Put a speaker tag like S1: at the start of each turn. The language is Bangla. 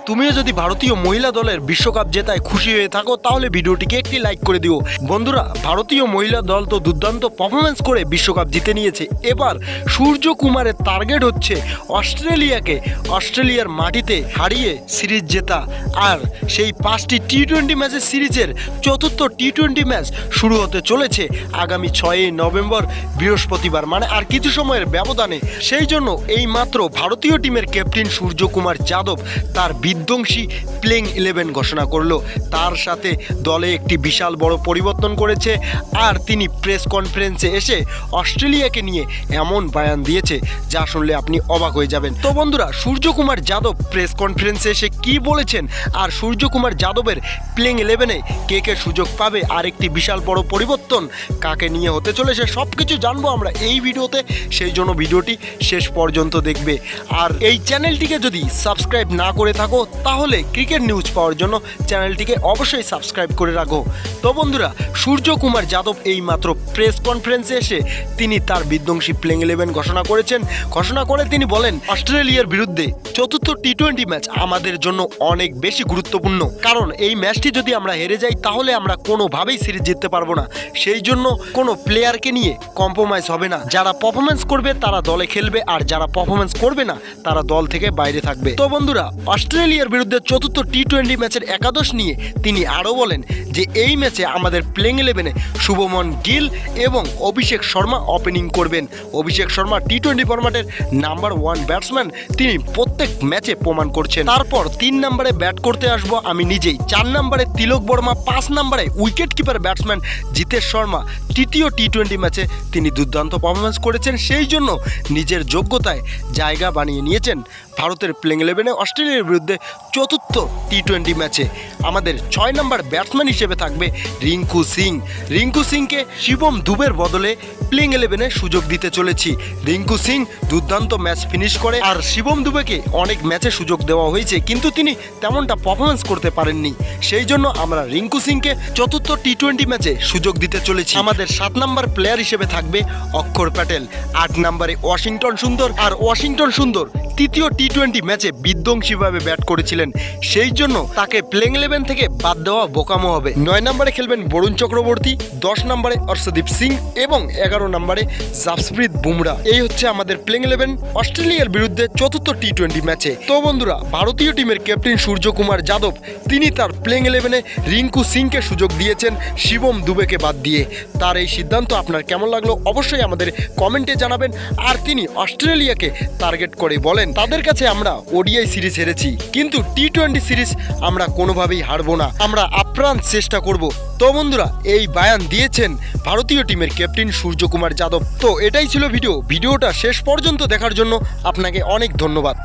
S1: তুমিও যদি ভারতীয় মহিলা দলের বিশ্বকাপ জেতায় খুশি হয়ে থাকো তাহলে ভিডিওটিকে একটি লাইক করে দিও। বন্ধুরা, ভারতীয় মহিলা দল তো দুর্দান্ত পারফরমেন্স করে বিশ্বকাপ জিতে নিয়েছে। এবার সূর্যকুমারের টার্গেট হচ্ছে অস্ট্রেলিয়ার মাটিতে হারিয়ে সিরিজ জেতা। আর সেই 5টি টি-20 ম্যাচের সিরিজের চতুর্থ টি-20 ম্যাচ শুরু হতে চলেছে আগামী 6 নভেম্বর বৃহস্পতিবার, মানে আর কিছু সময়ের ব্যবধানে। সেই জন্য এই মাত্র ভারতীয় টিমের ক্যাপ্টেন সূর্যকুমার যাদব তার বিধ্বংসী প্লেইং 11 ঘোষণা করলো। তার সাথে দলে একটি বিশাল বড় পরিবর্তন করেছে। আর তিনি প্রেস কনফারেন্সে এসে অস্ট্রেলিয়াকে নিয়ে এমন বয়ান দিয়েছে যা শুনলে আপনি অবাক হয়ে যাবেন। তো বন্ধুরা, সূর্যকুমার যাদব প্রেস কনফারেন্সে এসে কি বলেছেন, আর সূর্যকুমার যাদবের প্লেইং 11-এ কে সুযোগ পাবে, আর একটি বিশাল বড় পরিবর্তন কাকে নিয়ে হতে চলেছে, সব কিছু জানবো আমরা এই ভিডিওতে। সেই জন্য ভিডিওটি শেষ পর্যন্ত দেখবে। আর এই চ্যানেলটিকে যদি সাবস্ক্রাইব না করে থাকো তাহলে ক্রিকেট নিউজ পাওয়ার জন্য চ্যানেলটিকে অবশ্যই সাবস্ক্রাইব করে রাখো। তো বন্ধুরা, সূর্যকুমার যাদব এই মাত্র প্রেস কনফারেন্সে এসে তিনি তার বিধ্বংসী প্লেইং 11 ঘোষণা করেছেন। ঘোষণা করে তিনি বলেন, অস্ট্রেলিয়ার বিরুদ্ধে চতুর্থ টি-20 ম্যাচ আমাদের জন্য অনেক বেশি গুরুত্বপূর্ণ, কারণ এই ম্যাচটি যদি আমরা হেরে যাই তাহলে আমরা কোনোভাবেই সিরিজ জিততে পারবো না। সেই জন্য কোনো প্লেয়ারকে নিয়ে কম্প্রোমাইজ হবে না। যারা পারফরমেন্স করবে তারা দলে খেলবে, আর যারা পারফরমেন্স করবে না তারা দল থেকে বাইরে থাকবে। তো বন্ধুরা, অস্ট্রেলিয়ার বিরুদ্ধে চতুর্থ টি-20 ম্যাচের একাদশ নিয়ে তিনি আরও বলেন যে এই ম্যাচে আমাদের প্লেইং 11-এ শুভমন গিল এবং অভিষেক শর্মা ওপেনিং করবেন। অভিষেক শর্মা টি-20 ফরম্যাটের নাম্বার 1 ব্যাটসম্যান, তিনি প্রত্যেক ম্যাচে প্রমাণ করছেন। তারপর 3 নম্বরে ব্যাট করতে আসবো আমি নিজেই, 4 নম্বরে তিলক বর্মা, 5 নম্বরে wicket keeper batsman Jitesh Sharma. তৃতীয় টি-20 ম্যাচে তিনি দুর্দান্ত পারফরমেন্স করেছেন, সেই জন্য নিজের যোগ্যতায় জায়গা বানিয়ে নিয়েছেন ভারতের প্লেইং 11-এ অস্ট্রেলিয়ার বিরুদ্ধে চতুর্থ টি-20 ম্যাচে। আমাদের 6 নম্বর ব্যাটসম্যান হিসেবে থাকবে রিঙ্কু সিং। রিঙ্কু সিংকে শিবম দুবের বদলে প্লেইং 11-এ সুযোগ দিতে চলেছি। রিঙ্কু সিং দুর্দান্ত ম্যাচ ফিনিশ করে, আর শিবম দুবেকে অনেক ম্যাচে সুযোগ দেওয়া হয়েছে কিন্তু তিনি তেমনটা পারফরমেন্স করতে পারেননি। সেই জন্য আমরা রিঙ্কু সিংকে চতুর্থ টি-20 ম্যাচে সুযোগ দিতে চলেছি। আমাদের 7 নম্বর প্লেয়ার হিসেবে থাকবে অক্ষর প্যাটেল। 8 নম্বরে ওয়াশিংটন সুন্দর। আর ওয়াশিংটন সুন্দর তৃতীয় টি-20 ম্যাচে বিধ্বংসীভাবে ব্যাট করেছিলেন, সেই জন্য তাকে প্লেইং 11 থেকে বাদ দেওয়া বোকামো হবে। 9 নম্বরে খেলবেন বরুণ চক্রবর্তী, 10 নম্বরে অর্শদীপ সিং এবং 11 নম্বরে জাসপ্রীত বুমরা। এই হচ্ছে আমাদের প্লেইং 11 অস্ট্রেলিয়ার বিরুদ্ধে চতুর্থ টি-20 ম্যাচে। তো বন্ধুরা, ভারতীয় টিমের ক্যাপ্টেন সূর্যকুমার যাদব তিনি তার প্লেইং 11-এ রিঙ্কু সিংকে সুযোগ দিয়েছেন শিবম দুবেকে বাদ দিয়ে। তার এই সিদ্ধান্ত আপনার কেমন লাগলো অবশ্যই আমাদের কমেন্টে জানাবেন। আর তিনি অস্ট্রেলিয়াকে টার্গেট করে বলেন, তাদের কাছে আমরা ওডিআই সিরিজ হেরেছি কিন্তু টি-20 সিরিজ আমরা কোনোভাবেই হারবো না, আমরা আপ্রাণ চেষ্টা করব। তো বন্ধুরা, এই বয়ান দিয়েছেন ভারতীয় টিমের ক্যাপ্টেন সূর্যকুমার যাদব। তো এটাই ছিল ভিডিওটা শেষ পর্যন্ত দেখার জন্য আপনাকে অনেক ধন্যবাদ।